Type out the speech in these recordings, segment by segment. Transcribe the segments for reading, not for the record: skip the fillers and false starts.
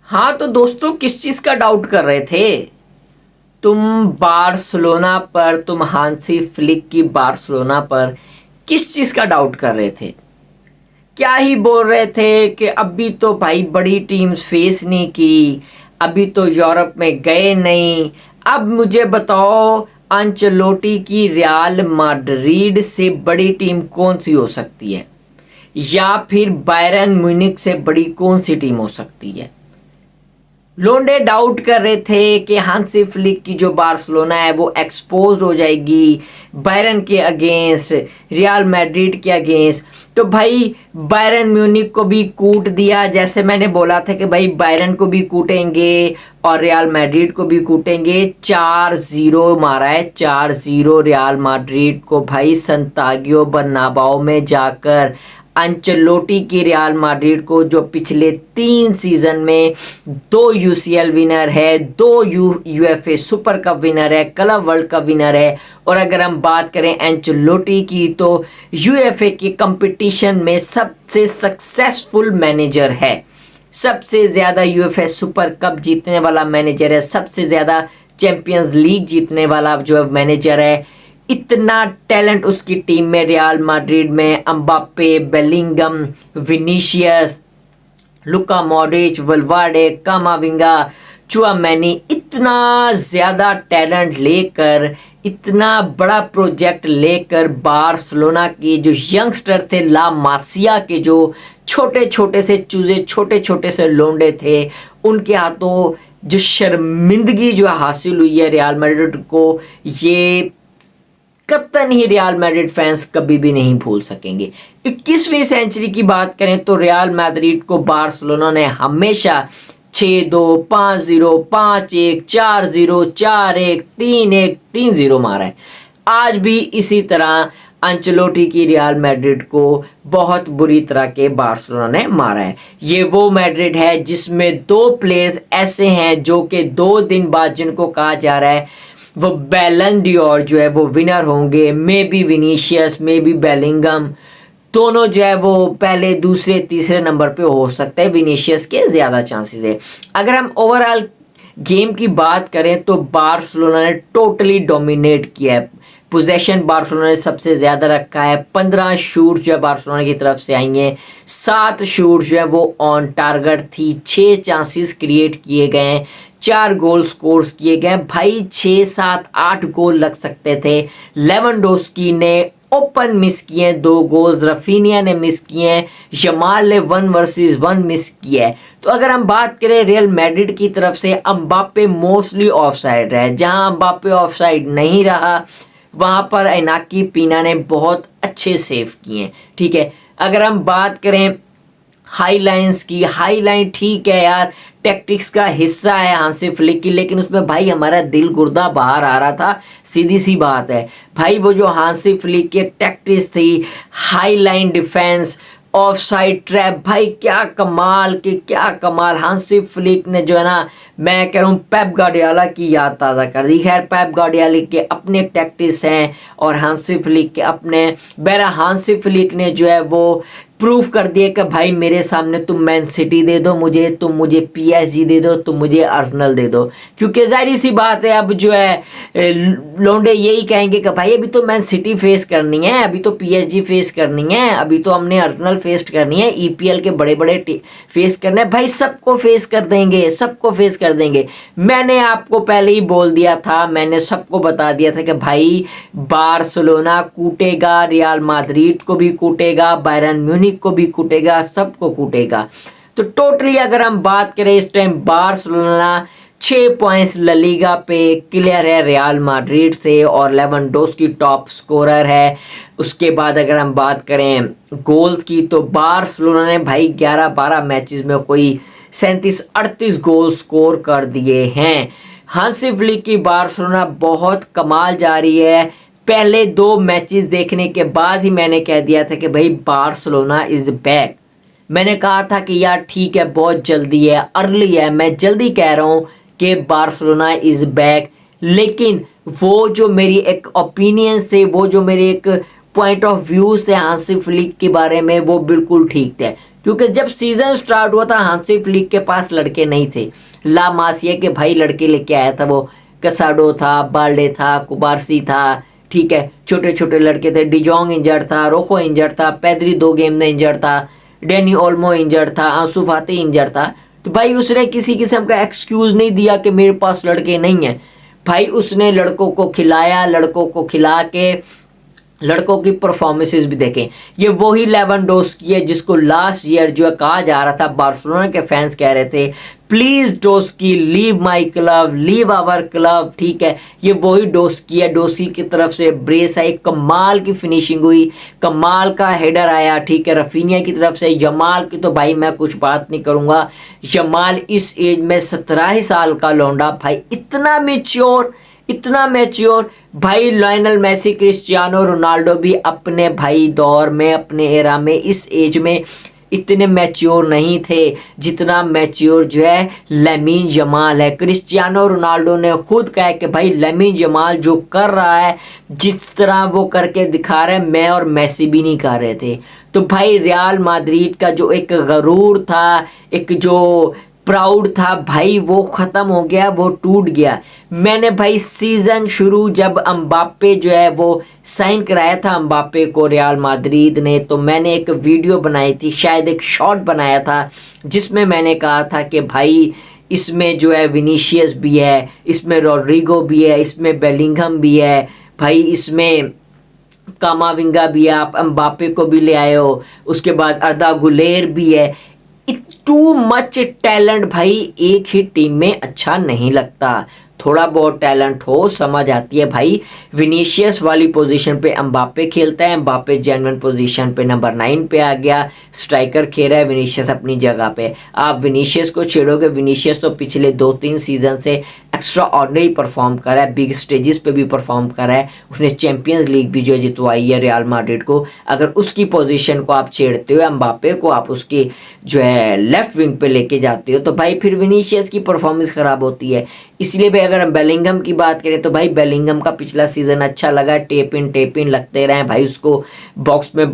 हाँ तो दोस्तों, किस चीज़ का डाउट कर रहे थे तुम? बार्सिलोना पर, तुम हांसी फ्लिक की बार्सिलोना पर किस चीज़ का डाउट कर रहे थे? क्या ही बोल रहे थे कि अभी तो भाई बड़ी टीम्स फेस नहीं की, अभी तो यूरोप में गए नहीं। अब मुझे बताओ, अंचेलोटी की रियल माड्रिड से बड़ी टीम कौन सी हो सकती है, या फिर बायरन म्यूनिख से बड़ी कौन सी टीम हो सकती है? लोंडे डाउट कर रहे थे कि हांसी फ्लिक की जो बार्सिलोना है वो एक्सपोज हो जाएगी बायरन के अगेंस्ट, रियल मैड्रिड के अगेंस्ट। तो भाई बायरन म्यूनिख को भी कूट दिया, जैसे मैंने बोला था कि भाई बायरन को भी कूटेंगे और रियल मैड्रिड को भी कूटेंगे। 4-0 मारा है, 4-0 रियल मैड्रिड को भाई संतागियो बर्नाबाओ में जाकर। अंचेलोटी की रियल मैड्रिड को, जो पिछले 3 सीजन में 2 यूसीएल विनर है, 2 यूएफए सुपर कप विनर है, क्लब वर्ल्ड कप विनर है। और अगर हम बात करें अंचेलोटी की, तो यूएफए की कंपटीशन में सबसे सक्सेसफुल मैनेजर है, सबसे ज़्यादा यूएफए सुपर कप जीतने वाला मैनेजर है, सबसे ज़्यादा चैंपियंस लीग जीतने वाला जो मैनेजर है। इतना टैलेंट उसकी टीम में, रियल मैड्रिड में, Mbappe, Bellingham, Vinicius, Luka Modric, Valverde, Camavinga, Tchouameni, इतना ज़्यादा टैलेंट लेकर, इतना बड़ा प्रोजेक्ट लेकर बार्सिलोना के जो यंगस्टर थे, ला मासिया के जो छोटे छोटे से चूजे, छोटे छोटे से लोंडे थे, उनके हाथों जो शर्मिंदगी जो हासिल हुई है रियल मैड्रिड को, ये कतन ही रियल मैड्रिड फैंस कभी भी नहीं भूल सकेंगे। 21वीं सेंचुरी की बात करें तो रियल मैड्रिड को बार्सिलोना ने हमेशा 6-2, 5-0, 5-1, 4-0, 4-1, 3-1, 3-0 मारा है। आज भी इसी तरह अंचेलोटी की रियल मैड्रिड को बहुत बुरी तरह के बार्सिलोना ने मारा है। ये वो मैड्रिड है जिसमें 2 प्लेयर्स ऐसे हैं जो कि 2 दिन बाद, जिनको कहा जा रहा है वो बैलन डियोर जो है वो विनर होंगे। May be Vinicius, may be Bellingham, दोनों जो है वो पहले, दूसरे, तीसरे नंबर पे हो सकते हैं। विनीशियस के ज़्यादा चांसेस है। अगर हम ओवरऑल गेम की बात करें तो बार्सिलोना ने टोटली डोमिनेट किया है। पोजेशन बार्सिलोना ने सबसे ज़्यादा रखा है। 15 शूट जो है बार्सिलोना की तरफ से आई हैं, 7 शूट जो है वो ऑन टारगेट थी, 6 चांसेस क्रिएट किए गए हैं, 4 गोल स्कोर किए गए। भाई 6, 7, 8 गोल लग सकते थे। लेवेंडोस्की ने ओपन मिस किए 2 गोल्स, रफीनिया ने मिस किए हैं, यमाल ने 1 वर्सेस 1 मिस किया है। तो अगर हम बात करें रियल मैड्रिड की तरफ से, एम्बाप्पे मोस्टली ऑफसाइड है। जहां एम्बाप्पे ऑफसाइड नहीं रहा वहां पर इनाकी पीना ने बहुत अच्छे सेव किए। ठीक है, अगर हम बात करें हाई लाइन्स की, हाई लाइन ठीक है यार, टैक्टिक्स का हिस्सा है हांसी फ्लिक की, लेकिन उसमें भाई हमारा दिल गुर्दा बाहर आ रहा था। सीधी सी बात है भाई, वो जो हांसी फ्लिक की टैक्टिक्स थी, high line defence, of side trap, भाई क्या कमाल के, क्या कमाल। हांसी फ्लिक ने जो है ना, मैं कह रहा हूँ पेप गार्डियोला की याद ताज़ा कर दी। खैर पेप गार्डियोला के अपने टैक्टिक्स हैं और हांसी फ्लिक के अपने। बहरा हांसी फ्लिक ने जो है वो प्रूफ कर दिया कि भाई मेरे सामने तुम मैन सिटी दे दो मुझे, तुम मुझे पीएसजी दे दो, तुम मुझे अर्सेनल दे दो। क्योंकि जाहिर सी बात है, अब जो है लोंडे यही कहेंगे कि भाई अभी तो मैन सिटी फेस करनी है, अभी तो पीएसजी फेस करनी है, अभी तो हमने अर्सेनल फेस करनी है, ईपीएल के बड़े बड़े फेस करने हैं। भाई सबको फेस कर देंगे, सबको फेस कर देंगे। मैंने आपको पहले ही बोल दिया था, मैंने सबको बता दिया था कि भाई बार्सिलोना कूटेगा, रियल मैड्रिड को भी कूटेगा, बायरन म्यूनिख को भी कूटेगा, सबको कूटेगा। तो टोटली अगर हम बात करें इस time Barcelona 6 points La Liga पे क्लियर है रियल मैड्रिड से, और लेवेंडोस्की टॉप स्कोरर है। उसके बाद अगर हम बात करें गोल्स की, तो बार्सिलोना ने भाई 11-12 मैचेस में कोई 37-38 गोल स्कोर कर दिए हैं। हांसी फ्लिक की बार्सिलोना बहुत कमाल जा रही है। पहले 2 मैचेस देखने के बाद ही मैंने कह दिया था कि भाई बार्सिलोना इज बैक। मैंने कहा था कि यार ठीक है, बहुत जल्दी है, अर्ली है, मैं जल्दी कह रहा हूँ कि बार्सिलोना इज बैक। लेकिन वो जो मेरी एक ओपिनियंस थे, वो जो मेरे एक पॉइंट ऑफ व्यू से हांसी फ्लिक के बारे में, वो बिल्कुल ठीक थे। क्योंकि जब सीजन स्टार्ट हुआ था हांसी फ्लिक के पास लड़के नहीं थे। ला मासिया के भाई लड़के लेके आया था वो, कसाडो था, बाल्डे था, कुबारसी था, ठीक है, छोटे छोटे लड़के थे। डिजोंग इंजर्ड था, रोखो इंजर्ड था, पैदरी 2 गेम में इंजर्ड था, डेनी ओल्मो इंजर्ड था, आंसू फाती इंजर्ड था। तो भाई उसने किसी किस्म का एक्सक्यूज नहीं दिया कि मेरे पास लड़के नहीं हैं। भाई उसने लड़कों को खिलाया, लड़कों को खिला के लड़कों की परफॉर्मेंसेस भी देखें। ये वही लेवेंडोस्की है जिसको लास्ट ईयर जो है कहा जा रहा था, बार्सिलोना के फैंस कह रहे थे please Dosky leave my club, leave our club, ठीक है। ये वही डोस्की है। डोस्की की तरफ से ब्रेस आई, कमाल की फिनिशिंग हुई, कमाल का हेडर आया, ठीक है। रफीनिया की तरफ से यमाल की तो भाई मैं कुछ बात नहीं करूंगा। यमाल इस एज में 17 ही साल का लौंडा, भाई इतना मैच्योर, इतना मैच्योर। भाई लायनल मेसी, क्रिस्टियानो रोनाल्डो भी अपने भाई दौर में, अपने एरा में, इस एज में इतने मैच्योर नहीं थे जितना मैच्योर जो है लामिन यमाल है। क्रिस्टियानो रोनाल्डो ने खुद कहा कि भाई लामिन यमाल जो कर रहा है, जिस तरह वो करके दिखा रहे हैं, मैं और मेसी भी नहीं कर रहे थे। तो भाई रियल मैड्रिड का जो एक गरूर था, एक जो प्राउड था भाई, वो ख़त्म हो गया, वो टूट गया। मैंने भाई सीज़न शुरू जब एम्बाप्पे जो है वो साइन कराया था एम्बाप्पे को रियल मैड्रिड ने, तो मैंने एक वीडियो बनाई थी, शायद एक शॉर्ट बनाया था, जिसमें मैंने कहा था कि भाई इसमें जो है विनीशियस भी है, इसमें रोड्रिगो भी है, इसमें बेलिंघम भी है, भाई इसमें कामाविंगा भी है, आप एम्बाप्पे को भी ले आए हो, उसके बाद अर्दा गुलेर भी है। टू मच टैलेंट भाई एक ही टीम में अच्छा नहीं लगता। थोड़ा बहुत टैलेंट हो समझ आती है भाई। विनीशियस वाली पोजीशन पे एम्बाप्पे खेलता है, एम्बाप्पे जेन्युइन पोजीशन पे नंबर 9 पे आ गया, स्ट्राइकर खेल रहा है, विनीशियस अपनी जगह पे। आप विनीशियस को छेड़ोगे, विनीशियस तो पिछले 2-3 सीजन से एक्स्ट्रा ऑर्डिनरी परफॉर्म कर रहा है, बिग स्टेजेस पे भी परफॉर्म कर रहा है, उसने चैंपियंस लीग भी जो है जितवाई है रियल मैड्रिड को। अगर उसकी पोजीशन को आप छेड़ते हो, एम्बाप्पे को आप उसके जो है लेफ्ट विंग पे लेके जाते हो, तो भाई फिर विनीशियस की परफॉर्मेंस खराब होती है। इसलिए भाई अगर हम बेलिंगम की बात करें तो भाई बेलिंगम का पिछला सीजन अच्छा लगा, टेप इन लगते रहे भाई, उसको बॉक्स में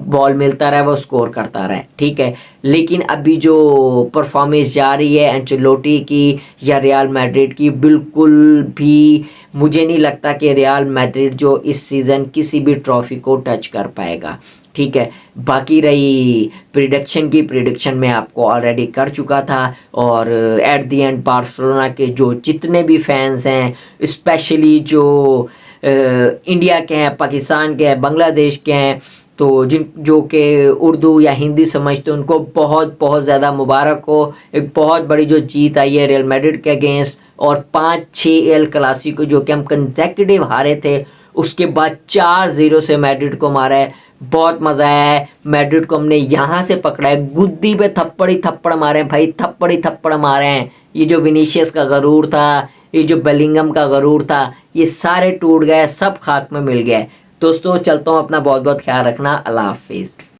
बॉल मिलता रहा, वो स्कोर करता रहा, ठीक है। लेकिन अभी जो परफॉर्मेंस जा रही है एंचेलोटी की या रियल मैड्रिड की, बिल्कुल भी मुझे नहीं लगता कि रियल मैड्रिड जो इस सीज़न किसी भी ट्रॉफी को टच कर पाएगा, ठीक है। बाकी रही प्रिडिक्शन में आपको ऑलरेडी कर चुका था। और एट द एंड बार्सिलोना के जो जितने भी फैंस हैं, स्पेशली जो इंडिया के हैं, पाकिस्तान के हैं, बांग्लादेश के हैं, तो जो कि उर्दू या हिंदी समझते हैं, उनको बहुत बहुत ज़्यादा मुबारक हो। एक बहुत बड़ी जो जीत आई है रियल मैड्रिड के अगेंस्ट, और 5-6 एल क्लासिको जो कि हम कंसेक्यूटिव हारे थे, उसके बाद 4-0 से मैड्रिड को मारा है। बहुत मज़ा आया है। मैड्रिड को हमने यहाँ से पकड़ा है, गुद्दी पे थप्पड़ ही थप्पड़ मारे हैं भाई, थप्पड़ ही थप्पड़ मारे हैं। ये जो विनीशियस का गरूर था, ये जो बेलिंगम का गरूर था, ये सारे टूट गए, सब खाक में मिल गए। दोस्तों चलता हूँ, अपना बहुत बहुत ख्याल रखना, अल्लाह हाफिज़।